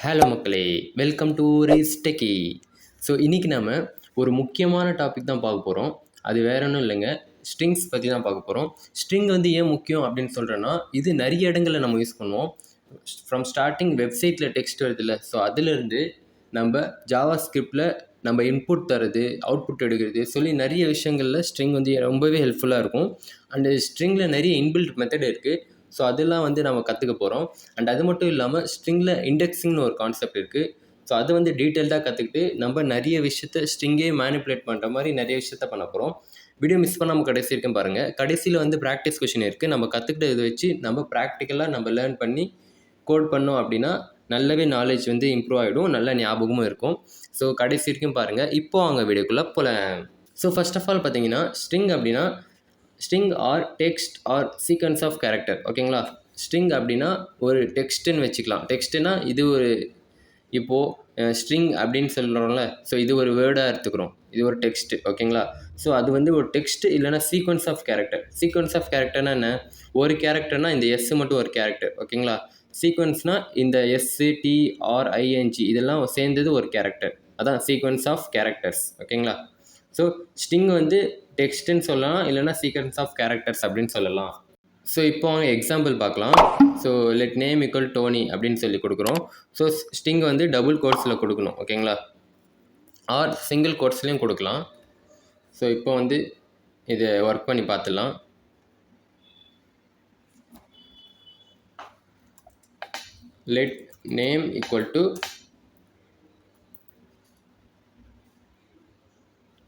Hello மக்களே, welcome to ரிஸ்டெக்கி. So இன்றைக்கி நம்ம ஒரு முக்கியமான டாபிக் தான் பார்க்க போகிறோம். அது வேற ஒன்றும் இல்லைங்க, ஸ்ட்ரிங்ஸ் பற்றி தான் பார்க்க போகிறோம். ஸ்ட்ரிங் வந்து ஏன் முக்கியம் அப்படின்னு சொல்கிறேன்னா, இது நிறைய இடங்களில் நம்ம யூஸ் பண்ணுவோம். ஃப்ரம் ஸ்டார்டிங் வெப்சைட்டில் டெக்ஸ்ட் வருதுல்ல, ஸோ அதிலிருந்து நம்ம ஜாவா ஸ்கிரிப்டில் நம்ம இன்புட் தரது, அவுட்புட் எடுக்கிறது சொல்லி நிறைய விஷயங்களில் ஸ்ட்ரிங் வந்து ரொம்பவே ஹெல்ப்ஃபுல்லாக இருக்கும். அண்டு ஸ்ட்ரிங்கில் நிறைய இன்பில்ட் மெத்தட் இருக்குது. ஸோ அதெல்லாம் வந்து நம்ம கற்றுக்க போகிறோம். அண்ட் அது மட்டும் இல்லாமல் ஸ்ட்ரிங்கில் இண்டெக்ஸிங்னு ஒரு கான்செப்ட் இருக்குது. ஸோ அது வந்து டீட்டெயில்டாக கற்றுக்கிட்டு நம்ம நிறைய விஷயத்த ஸ்ட்ரிங்கே மேனிப்புலேட் பண்ணுற மாதிரி நிறைய விஷயத்த பண்ண போகிறோம். வீடியோ மிஸ் பண்ணாமல் கடைசி வரைக்கும் பாருங்கள். கடைசியில் வந்து ப்ராக்டிஸ் கொஷின் இருக்குது. நம்ம கற்றுக்கிட்ட இதை வச்சு நம்ம ப்ராக்டிக்கலாக நம்ம லேர்ன் பண்ணி கோட் பண்ணோம் அப்படின்னா நல்லாவே நாலேஜ் வந்து இம்ப்ரூவ் ஆகிடும், நல்ல ஞாபகமும் இருக்கும். ஸோ கடைசி வரைக்கும் பாருங்கள். இப்போ அவங்க வீடியோக்குள்ளே போகலாம். ஸோ ஃபர்ஸ்ட் ஆஃப் ஆல் பார்த்தீங்கன்னா, ஸ்ட்ரிங் அப்படின்னா string or text or sequence of character. ஓகேங்களா? ஸ்ட்ரிங் அப்படின்னா ஒரு டெக்ஸ்ட்டுன்னு வச்சுக்கலாம். டெக்ஸ்ட்டுனா இது ஒரு இப்போது ஸ்ட்ரிங் அப்படின்னு சொல்கிறோம்ல, ஸோ இது ஒரு வேர்டாக எடுத்துக்கிறோம், இது ஒரு டெக்ஸ்ட்டு. ஓகேங்களா? ஸோ அது வந்து ஒரு டெக்ஸ்ட்டு இல்லைனா sequence of character. Sequence of கேரக்டர்னா என்ன? ஒரு கேரக்டர்னால் இந்த எஸ் மட்டும் ஒரு கேரக்டர். ஓகேங்களா? சீக்வன்ஸ்னால் இந்த எஸ்ஸு டிஆர்ஐஎன்ஜி இதெல்லாம் சேர்ந்தது ஒரு கேரக்டர். அதான் சீக்வன்ஸ் ஆஃப் கேரக்டர்ஸ். ஓகேங்களா? ஸோ ஸ்ட்ரிங் வந்து டெக்ஸ்ட்டுன்னு சொல்லலாம், இல்லைனா சீக்வன்ஸ் ஆஃப் கேரக்டர்ஸ் அப்படின்னு சொல்லலாம். ஸோ இப்போ எக்ஸாம்பிள் பார்க்கலாம். So let name equal Tony அப்படின்னு சொல்லி கொடுக்குறோம். ஸோ ஸ்ட்ரிங் வந்து டபுள் கோட்ஸில் கொடுக்கணும். ஓகேங்களா? ஆர் சிங்கிள் கோட்ஸ்லேயும் கொடுக்கலாம். ஸோ இப்போ வந்து இதை ஒர்க் பண்ணி பார்த்துடலாம். Let name equal to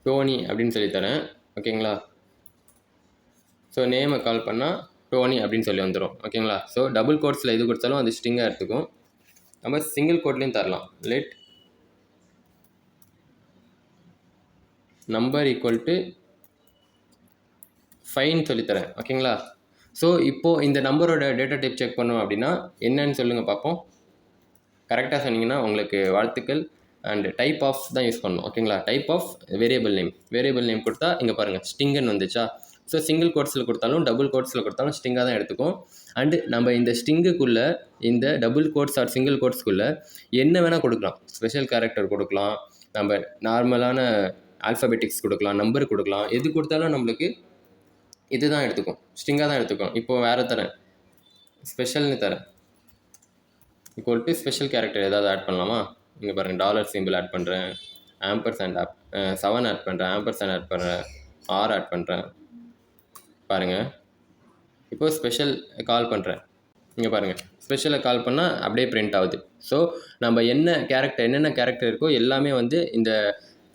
Tony அப்படின்னு சொல்லி தரேன். ஓகேங்களா? ஸோ நேமை கால் பண்ணால் டோனி அப்படின்னு சொல்லி வந்துடும். ஓகேங்களா? ஸோ டபுள் கோட்ஸில் எது கொடுத்தாலும் அது ஸ்ட்ரிங்காக எடுத்துக்கும். நம்ம சிங்கிள் கோட்லேயும் தரலாம். லெட் நம்பர் ஈக்குவல் டு 5ன்னு சொல்லித்தரேன். ஓகேங்களா? ஸோ இப்போது இந்த நம்பரோட டேட்டா டைப் செக் பண்ணோம் அப்படின்னா என்னன்னு சொல்லுங்கள் பார்ப்போம். கரெக்டாக சொன்னீங்கன்னா உங்களுக்கு வாழ்த்துக்கள். அண்ட் டைப் ஆஃப் தான் யூஸ் பண்ணணும். ஓகேங்களா? டைப் ஆஃப் வேரியபிள் நேம் கொடுத்தா இங்கே பாருங்கள் ஸ்ட்ரிங்குன்னு வந்துச்சா. ஸோ சிங்கிள் கோட்ஸில் கொடுத்தாலும் டபுள் கோட்ஸில் கொடுத்தாலும் ஸ்ட்ரிங்காக தான் எடுத்துக்கும். அண்டு நம்ம இந்த ஸ்ட்ரிங்குக்குள்ளே இந்த டபுள் கோட்ஸ் ஆர் சிங்கிள் கோட்ஸ்க்குள்ளே என்ன வேணால் கொடுக்கலாம். ஸ்பெஷல் கேரக்டர் கொடுக்கலாம், நம்ம நார்மலான ஆல்ஃபபெட்டிக்ஸ் கொடுக்கலாம், நம்பர் கொடுக்கலாம். எது கொடுத்தாலும் நம்மளுக்கு இது தான் எடுத்துக்கும், ஸ்ட்ரிங்காக தான் எடுத்துக்கும். இப்போது வேறு தரேன், ஸ்பெஷல்னு தரேன். ஈக்குவல் டு ஸ்பெஷல் கேரக்டர் ஏதாவது ஆட் பண்ணலாமா? இங்கே பாருங்கள், டாலர் சிம்பிள் ஆட் பண்ணுறேன், ஆம்பர்சேண்ட் 7 ஆட் பண்ணுறேன், ஆம்பர்சேண்ட் ஆட் பண்ணுறேன், ஆர் ஆட் பண்ணுறேன். பாருங்கள், இப்போது ஸ்பெஷல் கால் பண்ணுறேன். இங்கே பாருங்கள், ஸ்பெஷலை கால் பண்ணால் அப்படியே பிரிண்ட் ஆகுது. ஸோ நம்ம என்னென்ன கேரக்டர் இருக்கோ எல்லாமே வந்து இந்த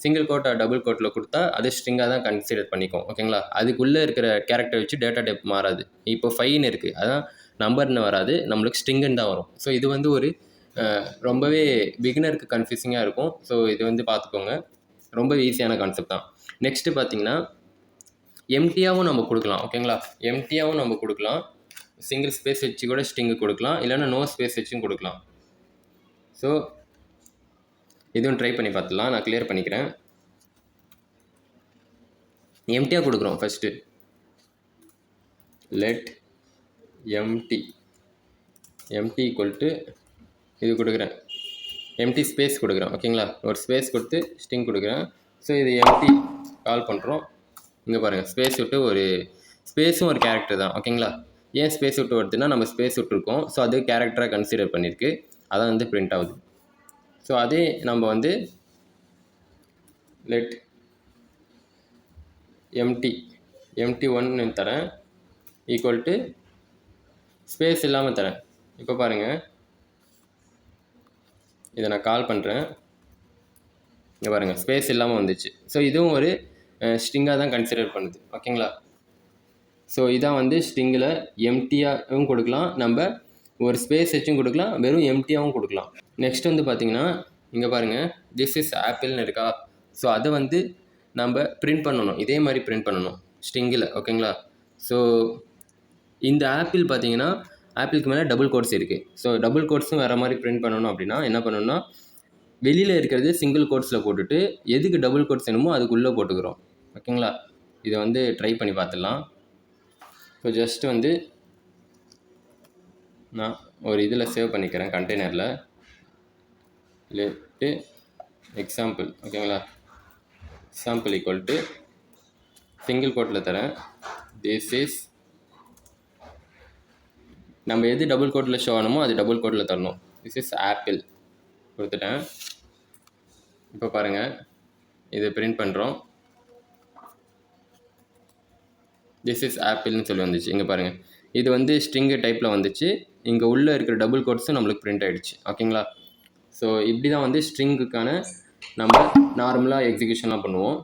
சிங்கிள் கோட் ஆர் டபுள் கோட்டில் கொடுத்தா அது ஸ்ட்ரிங்காக தான் கன்சிடர் பண்ணிக்கும். ஓகேங்களா? அதுக்குள்ளே இருக்கிற கேரக்டர் வச்சு டேட்டா டைப் மாறாது. இப்போ 5ன்னு இருக்குது, அதான் நம்பர்னு வராது, நம்மளுக்கு ஸ்ட்ரிங்குன்னு தான் வரும். ஸோ இது வந்து ஒரு ரொம்பவே பிகினருக்கு கன்ஃபியூசிங்காக இருக்கும். ஸோ இது வந்து பார்த்துக்கோங்க, ரொம்ப ஈஸியான கான்செப்ட் தான். நெக்ஸ்ட்டு பார்த்தீங்கன்னா எம்டியாகவும் நம்ம கொடுக்கலாம். ஓகேங்களா? எம்டியாகவும் நம்ம கொடுக்கலாம், சிங்கிள் ஸ்பேஸ் வச்சு கூட ஸ்ட்ரிங்கு கொடுக்கலாம், இல்லைன்னா நோ ஸ்பேஸ் வச்சும் கொடுக்கலாம். ஸோ இதுவும் ட்ரை பண்ணி பார்த்துலாம். நான் கிளியர் பண்ணிக்கிறேன். எம்டியாக கொடுக்குறோம். First let empty equal to இது கொடுக்குறேன், எம்டி ஸ்பேஸ் கொடுக்குறேன். ஓகேங்களா? ஒரு ஸ்பேஸ் கொடுத்து ஸ்ட்ரிங் கொடுக்குறேன். ஸோ இது எம்டி கால் பண்ணுறோம். இங்கே பாருங்கள், ஸ்பேஸ் விட்டு ஒரு ஸ்பேஸும் ஒரு கேரக்டர் தான். ஓகேங்களா? ஏன் ஸ்பேஸ் விட்டு வருதுன்னா நம்ம ஸ்பேஸ் விட்டுருக்கோம், ஸோ அது கேரக்டராக கன்சிடர் பண்ணியிருக்கு, அதான் வந்து பிரிண்ட் ஆகுது. ஸோ அதே நம்ம வந்து லெட் எம்டி 1 தரேன், ஈக்குவல் டு ஸ்பேஸ் இல்லாமல் தரேன். இப்போ பாருங்கள், இதை நான் கால் பண்ணுறேன். இங்கே பாருங்கள், ஸ்பேஸ் இல்லாமல் வந்துச்சு. ஸோ இதுவும் ஒரு ஸ்ட்ரிங்காக தான் கன்சிடர் பண்ணுது. ஓகேங்களா? ஸோ இதான் வந்து ஸ்ட்ரிங்கில் எம்டியாகவும் கொடுக்கலாம், நம்ம ஒரு ஸ்பேஸ் வச்சும் கொடுக்கலாம், வெறும் எம்டியாகவும் கொடுக்கலாம். நெக்ஸ்ட் வந்து பார்த்திங்கன்னா இங்கே பாருங்கள், திஸ் இஸ் ஆப்பிள்னு இருக்கா. ஸோ அதை வந்து நம்ம பிரிண்ட் பண்ணணும், இதே மாதிரி பிரிண்ட் பண்ணணும் ஸ்ட்ரிங்கில். ஓகேங்களா? ஸோ இந்த ஆப்பிள் பார்த்திங்கன்னா ஆப்பிளுக்கு மேலே டபுள் கோட்ஸ் இருக்குது. ஸோ டபுள் கோட்ஸும் வேறு மாதிரி பிரிண்ட் பண்ணணும் அப்படின்னா என்ன பண்ணணும்னா, வெளியில் இருக்கிறது சிங்கிள் கோட்ஸில் போட்டுட்டு எதுக்கு டபுள் கோட்ஸ் வேணுமோ அதுக்குள்ளே போட்டுக்கிறோம். ஓகேங்களா? இதை வந்து ட்ரை பண்ணி பார்த்துடலாம். ஸோ ஜஸ்ட் வந்து நான் ஒரு இதில் சேவ் பண்ணிக்கிறேன், கண்டெய்னரில். லெட்டு எக்ஸாம்பிள் ஓகேங்களா, எக்ஸாம்பிள் ஈக்குவல் டு சிங்கிள் கோட்டில் தரேன். திஸ் இஸ், நம்ம எது டபுள் கோட்டில் ஷோ ஆகணுமோ அது டபுள் கோட்டில் தரணும். திஸ் இஸ் ஆப்பிள் கொடுத்துட்டேன். இப்போ பாருங்கள், இதை பிரிண்ட் பண்ணுறோம். திஸ் இஸ் ஆப்பிள்னு சொல்லி வந்துச்சு. இங்கே பாருங்கள், இது வந்து ஸ்ட்ரிங்கு டைப்பில் வந்துச்சு. இங்கே உள்ளே இருக்கிற டபுள் கோட்ஸும் நம்மளுக்கு பிரிண்ட் ஆகிடுச்சு. ஓகேங்களா, ஸோ இப்படி தான் வந்து ஸ்ட்ரிங்குக்கான நம்ம நார்மலாக எக்ஸிக்யூஷன்லாம் பண்ணுவோம்.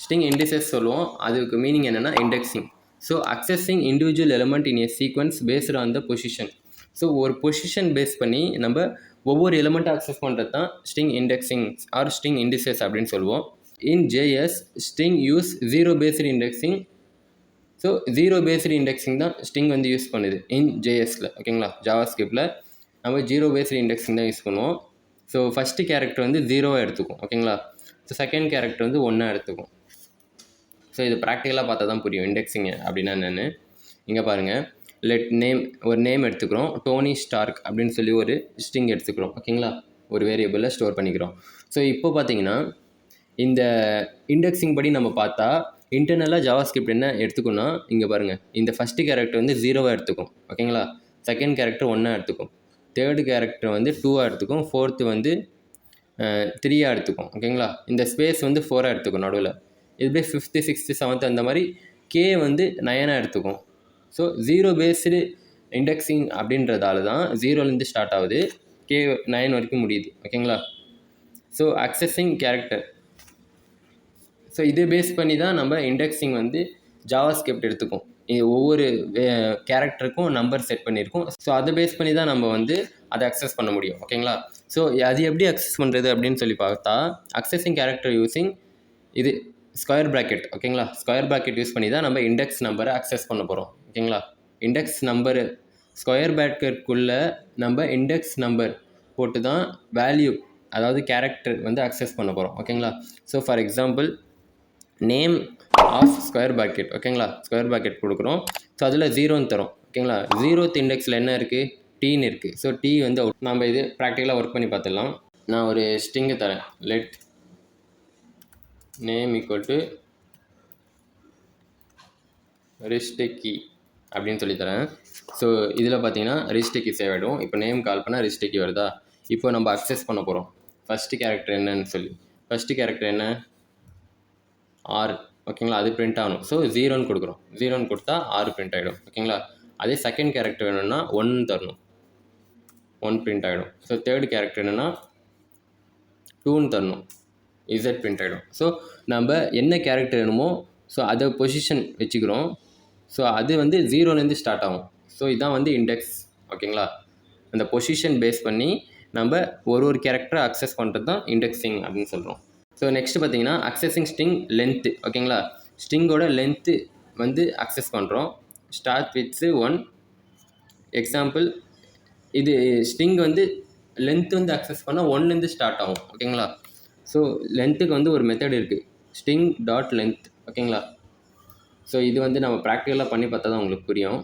ஸ்ட்ரிங் இண்டிசஸ் சொல்லுவோம். அதுக்கு மீனிங் என்னென்னா indexing. So accessing individual element in a sequence based on the position. So ஒரு பொசிஷன் பேஸ் பண்ணி நம்ம ஒவ்வொரு எலிமெண்ட்டை அக்சஸ் பண்ணுறது தான் string indexing or string indices அப்படின்னு சொல்லுவோம். In JS string use zero based indexing. So zero based indexing தான் ஸ்ட்ரிங் வந்து யூஸ் பண்ணுது இன் ஜேஎஸில். ஓகேங்களா, ஜாவாஸ்கிரிப்டில் நம்ம ஜீரோ பேஸ்டு இண்டெக்ஸிங் தான் யூஸ் பண்ணுவோம். ஸோ ஃபஸ்ட்டு கேரக்டர் வந்து ஜீரோவாக எடுத்துக்கும். ஓகேங்களா, ஸோ செகண்ட் கேரக்டர் வந்து ஒன்றா எடுத்துக்கும். ஸோ இது ப்ராக்டிக்கலாக பார்த்தா தான் புரியும் இண்டெக்ஸிங் அப்படின்னா என்னென்னு. இங்கே பாருங்கள், லெட் நேம், ஒரு நேம் எடுத்துக்கிறோம். டோனி ஸ்டார்க் அப்படின்னு சொல்லி ஒரு ஸ்ட்ரிங் எடுத்துக்கிறோம். ஓகேங்களா, ஒரு வேரியபிளில் ஸ்டோர் பண்ணிக்கிறோம். ஸோ இப்போ பார்த்தீங்கன்னா இந்த இண்டெக்ஸிங் படி நம்ம பார்த்தா இன்டர்னலாக ஜாவாஸ்கிரிப்ட் என்ன எடுத்துக்கணும்னா, இங்கே பாருங்கள், இந்த ஃபஸ்ட்டு கேரக்டர் வந்து ஜீரோவாக எடுத்துக்கும். ஓகேங்களா, செகண்ட் கேரக்டர் ஒன்றா எடுத்துக்கும், தேர்டு கேரக்டர் வந்து டூவாக எடுத்துக்கும், ஃபோர்த்து வந்து த்ரீயாக எடுத்துக்கும். ஓகேங்களா, இந்த ஸ்பேஸ் வந்து 4ஆக எடுத்துக்கும் நடுவில். இதுவே ஃபிஃப்த்து, சிக்ஸ்த்து, செவன்த்து அந்த மாதிரி கே வந்து 9ஆக எடுத்துக்கும். ஸோ ஜீரோ பேஸ்டு இண்டெக்ஸிங் அப்படின்றதால தான் ஜீரோலேருந்து ஸ்டார்ட் ஆகுது, கே 9 வரைக்கும் முடியுது. ஓகேங்களா, ஸோ அக்சஸிங் கேரக்டர். ஸோ இதை பேஸ் பண்ணி தான் நம்ம இண்டெக்ஸிங் வந்து ஜாவாஸ்கிரிப்ட் எடுத்துக்கும். இது ஒவ்வொரு கேரக்டருக்கும் நம்பர் செட் பண்ணியிருக்கோம். ஸோ அதை பேஸ் பண்ணி தான் நம்ம வந்து அதை அக்சஸ் பண்ண முடியும். ஓகேங்களா, ஸோ அது எப்படி அக்சஸ் பண்ணுறது அப்படின்னு சொல்லி பார்த்தா, அக்சஸிங் கேரக்டர் யூஸிங் இது ஸ்கொயர் ப்ராக்கெட். ஓகேங்களா, ஸ்கொயர் ப்ராக்கெட் யூஸ் பண்ணி தான் நம்ம இண்டெக்ஸ் நம்பரை அக்சஸ் பண்ண போகிறோம். ஓகேங்களா, இண்டெக்ஸ் நம்பரு ஸ்கொயர் ப்ராக்கெட்டுக்குள்ளே நம்ம இண்டெக்ஸ் நம்பர் போட்டு தான் வேல்யூ, அதாவது கேரக்டர் வந்து அக்சஸ் பண்ண போகிறோம். ஓகேங்களா, so for example name of square bracket. ஓகேங்களா, ஸ்கொயர் ப்ராக்கெட் கொடுக்குறோம். ஸோ அதில் ஜீரோன்னு தரும். ஓகேங்களா, ஜீரோத் இண்டெக்ஸில் என்ன இருக்குது, டீன்னு இருக்குது. ஸோ டி வந்து நம்ம இது ப்ராக்டிக்கலாக ஒர்க் பண்ணி பார்த்துடலாம். நான் ஒரு ஸ்ட்ரிங்கு தரேன். லெட் நேம் ஈக்குவல் டு ரிஸ்டெக்கி அப்படின்னு சொல்லி தரேன். ஸோ இதில் பார்த்தீங்கன்னா ரிஸ்டெக்கி சேவ் ஆகிடும். இப்போ நேம் கால் பண்ணால் ரிஸ்டெக்கி வருதா. இப்போ நம்ம அக்சஸ் பண்ண போகிறோம் ஃபஸ்ட்டு கேரக்டர் என்னன்னு சொல்லி. ஃபஸ்ட்டு கேரக்டர் என்ன, ஆர். ஓகேங்களா, அது பிரிண்ட் ஆகணும். ஸோ ஜீரோன்னு கொடுக்குறோம். ஜீரோன்னு கொடுத்தா ஆறு பிரிண்ட் ஆகிடும். ஓகேங்களா, அதே செகண்ட் கேரக்டர் வேணும்னா 1 தரணும், 1 பிரிண்ட் ஆகிடும். ஸோ தேர்டு கேரக்டர் என்னென்னா 2ன்னு தரணும், இசட் பிரிண்ட் ஆகிடும். ஸோ நம்ம என்ன கேரக்டர் வேணுமோ ஸோ அதை பொசிஷன் வச்சுக்கிறோம். ஸோ அது வந்து ஜீரோலேருந்து ஸ்டார்ட் ஆகும். ஸோ இதுதான் வந்து இண்டெக்ஸ். ஓகேங்களா, அந்த பொசிஷன் பேஸ் பண்ணி நம்ம ஒரு கேரக்டரை அக்சஸ் பண்ணுறது தான் இண்டெக்ஸிங் அப்படின்னு சொல்கிறோம். ஸோ நெக்ஸ்ட்டு பார்த்தீங்கன்னா அக்சஸிங் ஸ்ட்ரிங் லென்த்து. ஓகேங்களா, ஸ்ட்ரிங்கோட லென்த்து வந்து அக்சஸ் பண்ணுறோம். Start with 1 example. இது ஸ்ட்ரிங் வந்து லென்த் வந்து அக்சஸ் பண்ணால் 1லேருந்து ஸ்டார்ட் ஆகும். ஓகேங்களா, ஸோ லென்த்துக்கு வந்து ஒரு மெத்தட் இருக்குது, ஸ்ட்ரிங் டாட் லென்த். ஓகேங்களா, ஸோ இது வந்து நம்ம ப்ராக்டிக்கலாக பண்ணி பார்த்தா தான் உங்களுக்கு புரியும்.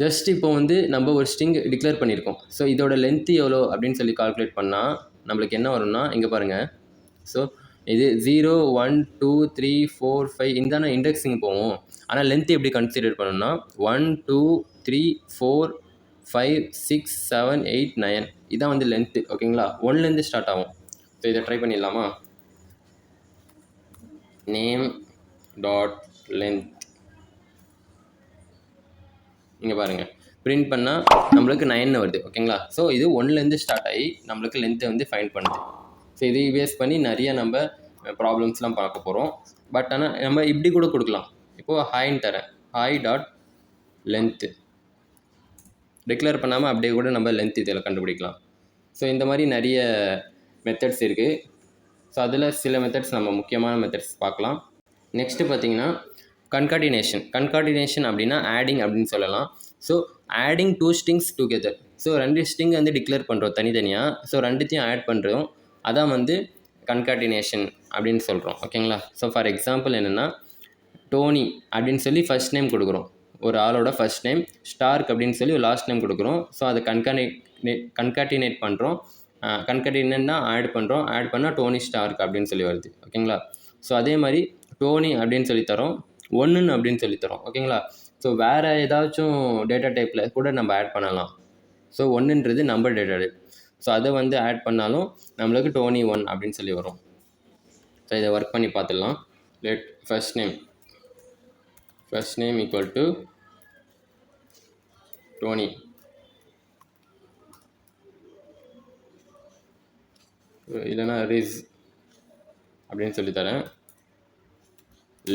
ஜஸ்ட் இப்போ வந்து நம்ம ஒரு ஸ்ட்ரிங் டிக்ளேர் பண்ணியிருக்கோம். ஸோ இதோட லென்த்து எவ்வளோ அப்படின்னு சொல்லி கால்குலேட் பண்ணால் நம்மளுக்கு என்ன வரும்னா, இங்கே பாருங்கள். ஸோ இது 0, 1, 2, 3, 4, 5 இந்த இண்டெக்ஸிங் போவோம். ஆனால் லென்த்து எப்படி கன்சிடர் பண்ணணும்னா 1, 2, 3, 4, 5, 6, 7, 8, 9 இதான் வந்து லென்த்து. ஓகேங்களா, 1லேருந்து ஸ்டார்ட் ஆகும். ஸோ இதை ட்ரை பண்ணிடலாமா. நேம் டாட் லென்த் இங்கே பாருங்கள், பிரிண்ட் பண்ணால் நம்மளுக்கு 9 வருது. ஓகேங்களா, ஸோ இது 1லேருந்து ஸ்டார்ட் ஆகி நம்மளுக்கு லென்த்தை வந்து ஃபைண்ட் பண்ணுது. ஸோ இதை பேஸ் பண்ணி நிறைய நம்ம ப்ராப்ளம்ஸ்லாம் பார்க்க போகிறோம். பட் ஆனால் நம்ம இப்படி கூட கொடுக்கலாம். இப்போது ஹாய்ன்னு தரேன், ஹாய் டாட் லென்த்து டிக்ளேர் பண்ணாமல் அப்படியே கூட நம்ம லென்த் இதில் கண்டுபிடிக்கலாம். ஸோ இந்த மாதிரி நிறைய மெத்தட்ஸ் இருக்குது. ஸோ அதில் சில மெத்தட்ஸ் நம்ம முக்கியமான மெத்தட்ஸ் பார்க்கலாம். நெக்ஸ்ட்டு பார்த்தீங்கன்னா கன்கார்டினேஷன் அப்படின்னா ஆடிங் அப்படின்னு சொல்லலாம். So adding 2 strings together. So 2 string வந்து டிக்ளேர் பண்ணுறோம் தனித்தனியாக. ஸோ ரெண்டுத்தையும் ஆட் பண்ணுறோம், அதான் வந்து கன்கார்டினேஷன் அப்படின்னு சொல்கிறோம். ஓகேங்களா, ஸோ ஃபார் எக்ஸாம்பிள் என்னென்னா டோனி அப்படின்னு சொல்லி ஃபஸ்ட் நேம் கொடுக்குறோம், ஒரு ஆளோட ஃபஸ்ட் நேம். ஸ்டார்க் அப்படின்னு சொல்லி ஒரு லாஸ்ட் நேம் கொடுக்குறோம். ஸோ அதை கன்காட்டினேட் பண்ணுறோம். கன்கடினன்னா ஆட் பண்ணுறோம், ஆட் பண்ணால் டோனி ஸ்டார்க் அப்படின்னு சொல்லி வருது. ஓகேங்களா? ஸோ அதே மாதிரி டோனி அப்படின்னு சொல்லித்தரோம், ஒன்றுன்னு அப்படின்னு சொல்லித்தரோம். ஓகேங்களா? ஸோ வேறு ஏதாச்சும் டேட்டா டைப்பில் கூட நம்ம ஆட் பண்ணலாம். ஸோ ஒன்றுன்றது நம்பர் டேட்டா டைப். ஸோ அதை வந்து ஆட் பண்ணாலும் நம்மளுக்கு டோனி 1 அப்படின்னு சொல்லி வரும். ஸோ இதை ஒர்க் பண்ணி பார்த்துடலாம். Let first name equal to Tony. இல்லைனா ரிஸ் அப்படின்னு சொல்லித்தரேன்.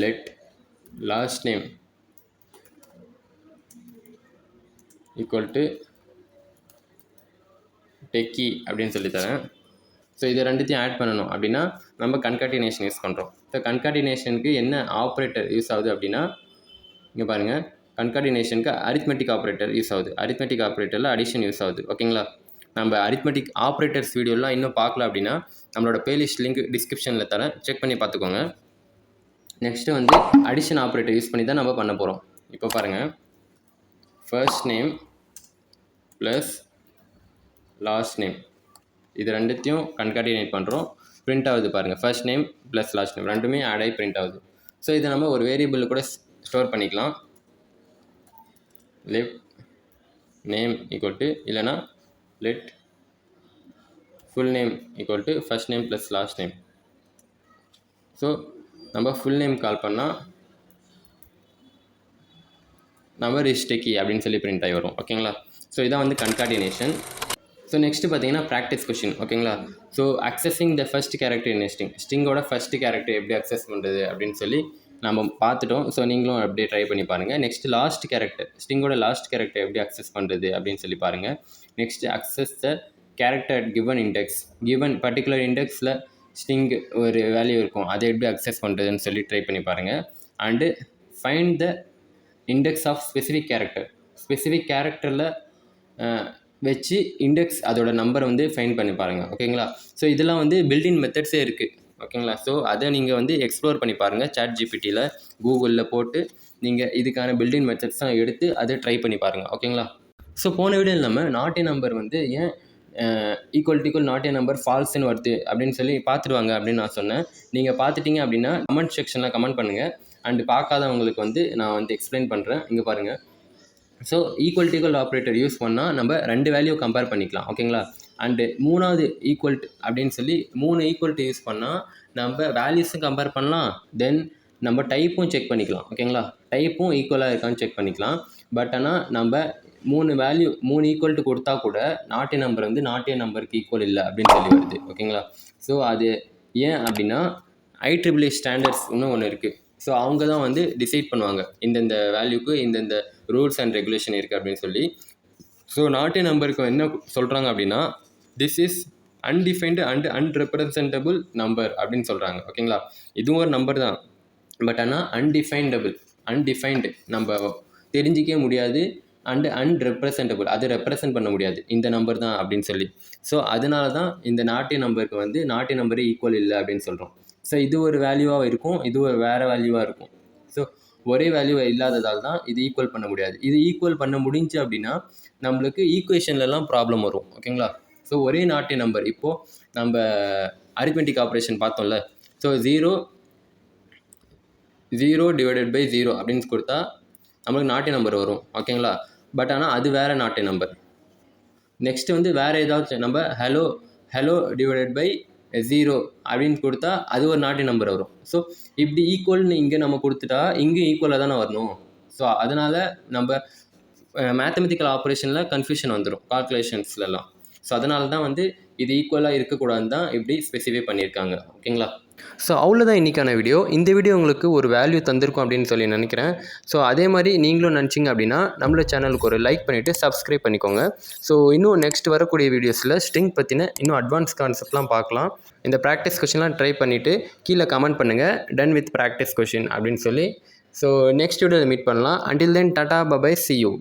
Let last name equal to techie அப்படின்னு சொல்லித்தரேன். ஸோ இது ரெண்டுத்தையும் ஆட் பண்ணணும் அப்படின்னா நம்ம கன்காட்டினேஷன் யூஸ் பண்ணுறோம். ஸோ கன்காட்டினேஷனுக்கு என்ன ஆப்ரேட்டர் யூஸ் ஆகுது அப்படின்னா, இங்கே பாருங்கள், கன்காட்டினேஷனுக்கு அரித்மெட்டிக் ஆப்ரேட்டர் யூஸ் ஆகுது. அரித்மெட்டிக் ஆப்ரேட்டரில் அடிஷன் யூஸ் ஆகுது. ஓகேங்களா? நம்ம அரித்மெட்டிக் ஆப்ரேட்டர்ஸ் வீடியோலாம் இன்னும் பார்க்கல அப்படின்னா நம்மளோட பிளேலிஸ்ட் லிங்க் டிஸ்கிரிப்ஷனில் தரேன், செக் பண்ணி பார்த்துக்கோங்க. நெக்ஸ்ட்டு வந்து அடிஷன் ஆப்ரேட்டர் யூஸ் பண்ணி தான் நம்ம பண்ண போகிறோம். இப்போ பாருங்கள், first name plus last name இது ரெண்டுத்தையும் கன்காட்டினேட் பண்ணுறோம். பிரிண்ட் ஆகுது பாருங்கள், first name plus last name ரெண்டுமே ஆட் ஆகி பிரிண்ட் ஆகுது. ஸோ இதை நம்ம ஒரு வேரியபிள் கூட ஸ்டோர் பண்ணிக்கலாம். லெட் நேம் ஈக்குவல் டு, இல்லைனா let full name equal to first name plus last name. So நம்ம ஃபுல் நேம் கால் பண்ணால் நம்ம ரிஸ்டெக்கி அப்படின்னு சொல்லி பிரிண்ட் ஆகி வரும். ஓகேங்களா? ஸோ இதான் வந்து கன்காட்டினேஷன். ஸோ நெக்ஸ்ட்டு பார்த்தீங்கன்னா ப்ராக்டிஸ் கொஷின். ஓகேங்களா? So accessing the first character in ஸ்ட்ரிங்கோட ஃபர்ஸ்ட் கேரக்டர் எப்படி அக்சஸ் பண்ணுறது அப்படின்னு சொல்லி நம்ம பார்த்துட்டோம். ஸோ நீங்களும் அப்படியே ட்ரை பண்ணி பாருங்கள். நெக்ஸ்ட் லாஸ்ட் கேரக்டர், ஸ்ட்ரிங்கோட லாஸ்ட் கேரக்டர் எப்படி அக்சஸ் பண்ணுறது அப்படின்னு சொல்லி பாருங்கள். Next access the character given index, given particular இண்டெக்ஸில் ஸ்ட்ரிங் ஒரு வேல்யூ இருக்கும், அதை எப்படி அக்சஸ் பண்ணுறதுன்னு சொல்லி ட்ரை பண்ணி பாருங்கள். And find the index of specific character, specific கேரக்டரில் வச்சு இண்டெக்ஸ் அதோட நம்பரை வந்து ஃபைண்ட் பண்ணி பாருங்கள். ஓகேங்களா? ஸோ இதெல்லாம் வந்து பில்டின் மெத்தட்ஸே இருக்குது. ஓகேங்களா? ஸோ அதை நீங்கள் வந்து எக்ஸ்ப்ளோர் பண்ணி பாருங்கள். சாட் ஜிபிடியில், கூகுளில் போட்டு நீங்கள் இதுக்கான பில்டின் மெத்தட்ஸ்லாம் எடுத்து அதை ட்ரை பண்ணி பாருங்கள். ஓகேங்களா? ஸோ போன வீடியோ இல்லாமல் நாட் ஏ நம்பர் வந்து ஏன் equal to equal not a number ஃபால்ஸ்ன்னு வருது அப்படின்னு சொல்லி பார்த்துருவாங்க அப்படின்னு நான் சொன்னேன். நீங்கள் பார்த்துட்டீங்க அப்படின்னா கமெண்ட் செக்ஷனில் கமெண்ட் பண்ணுங்கள். அண்டு பார்க்காதவங்களுக்கு வந்து நான் வந்து எக்ஸ்பிளைன் பண்ணுறேன். இங்கே பாருங்கள். So equal to equal operator use பண்ணால் நம்ம ரெண்டு வேல்யூ கம்பேர் பண்ணிக்கலாம். ஓகேங்களா? அண்டு மூணாவது ஈக்குவல் டு அப்படின்னு சொல்லி 3 ஈக்குவல் டு யூஸ் பண்ணால் நம்ம வேல்யூஸும் கம்பேர் பண்ணலாம், தென் நம்ம டைப்பும் செக் பண்ணிக்கலாம். ஓகேங்களா? டைப்பும் ஈக்குவலாக இருக்கான்னு செக் பண்ணிக்கலாம். பட் ஆனால் நம்ம 3 ஈக்குவல் டு கொடுத்தா கூட நாட் ஏ நம்பர் வந்து நாட் ஏ நம்பருக்கு ஈக்குவல் இல்லை அப்படின்னு சொல்லி வருது. ஓகேங்களா? ஸோ அது ஏன் அப்படின்னா IEEE ஸ்டாண்டர்ட்ஸ் இன்னும் ஒன்று இருக்குது. ஸோ அவங்க தான் வந்து டிசைட் பண்ணுவாங்க இந்தந்த வேல்யூக்கு இந்தந்த ரூல்ஸ் அண்ட் ரெகுலேஷன் இருக்குது அப்படின்னு சொல்லி. ஸோ நாட் ஏ நம்பருக்கு என்ன சொல்கிறாங்க அப்படின்னா, this is undefined and unrepresentable number அப்படின்னு சொல்கிறாங்க. ஓகேங்களா? இதுவும் ஒரு நம்பர் தான், பட் ஆனால் அன்டிஃபைன்டு நம்ம தெரிஞ்சிக்கவே முடியாது, அண்டு அன்ரெப்ரசன்டபிள் அதை ரெப்ரசன்ட் பண்ண முடியாது இந்த நம்பர் தான் அப்படின்னு சொல்லி. ஸோ அதனால தான் இந்த நாட் ஏ நம்பருக்கு வந்து நாட் ஏ நம்பரே ஈக்குவல் இல்லை அப்படின்னு சொல்கிறோம். ஸோ இது ஒரு வேல்யூவாக இருக்கும், இது ஒரு வேறு வேல்யூவாக இருக்கும். ஸோ ஒரே வேல்யூ இல்லாததால் தான் இது ஈக்குவல் பண்ண முடியாது. இது ஈக்குவல் பண்ண முடிஞ்சு அப்படின்னா நம்மளுக்கு ஈக்குவேஷன்லலாம் ப்ராப்ளம் வரும். ஓகேங்களா? ஸோ ஒரே நாட் ஏ நம்பர், இப்போது நம்ம அரித்மெட்டிக் ஆப்ரேஷன் பார்த்தோம்ல. ஸோ 0 டிவைடட் பை 0 அப்படின்னு கொடுத்தா நம்மளுக்கு நாட் ஏ நம்பர் வரும். ஓகேங்களா? பட் ஆனால் அது வேறு நாட் ஏ நம்பர். நெக்ஸ்ட்டு வந்து வேறு ஏதாச்சும் நம்ம ஹலோ டிவைடட் பை 0 அப்படின்னு கொடுத்தா அது ஒரு நாட் ஏ நம்பர் வரும். ஸோ இப்படி ஈக்குவல்னு இங்கே நம்ம கொடுத்துட்டா இங்கே ஈக்குவலாக தானே வரணும். ஸோ அதனால் நம்ம மேத்தமெட்டிக்கல் ஆப்ரேஷனில் கன்ஃபியூஷன் வந்துடும் கால்குலேஷன்ஸ்லாம். ஸோ அதனால தான் வந்து இது ஈக்குவலாக இருக்கக்கூடாதுன்னு தான் இப்படி ஸ்பெசிஃபை பண்ணியிருக்காங்க. ஓகேங்களா? ஸோ அவ்வளோதான் இன்றைக்கான வீடியோ. இந்த வீடியோ உங்களுக்கு ஒரு வேல்யூ தந்திருக்கும் அப்படின்னு சொல்லி நினைக்கிறேன். ஸோ அதே மாதிரி நீங்களும் நினச்சிங்க அப்படின்னா நம்மளோட சேனலுக்கு ஒரு லைக் பண்ணிவிட்டு சப்ஸ்கிரைப் பண்ணிக்கோங்க. ஸோ இன்னும் நெக்ஸ்ட் வரக்கூடிய வீடியோஸில் ஸ்ட்ரிங் பற்றின இன்னும் அட்வான்ஸ் கான்செப்ட்லாம் பார்க்கலாம். இந்த ப்ராக்டிஸ் கொஷின்லாம் ட்ரை பண்ணிவிட்டு கீழே கமெண்ட் பண்ணுங்கள், டன் வித் ப்ராக்டிஸ் கொஷின் அப்படின்னு சொல்லி. ஸோ நெக்ஸ்ட் வீடியோவில் மீட் பண்ணலாம். Until then tata bye, see you.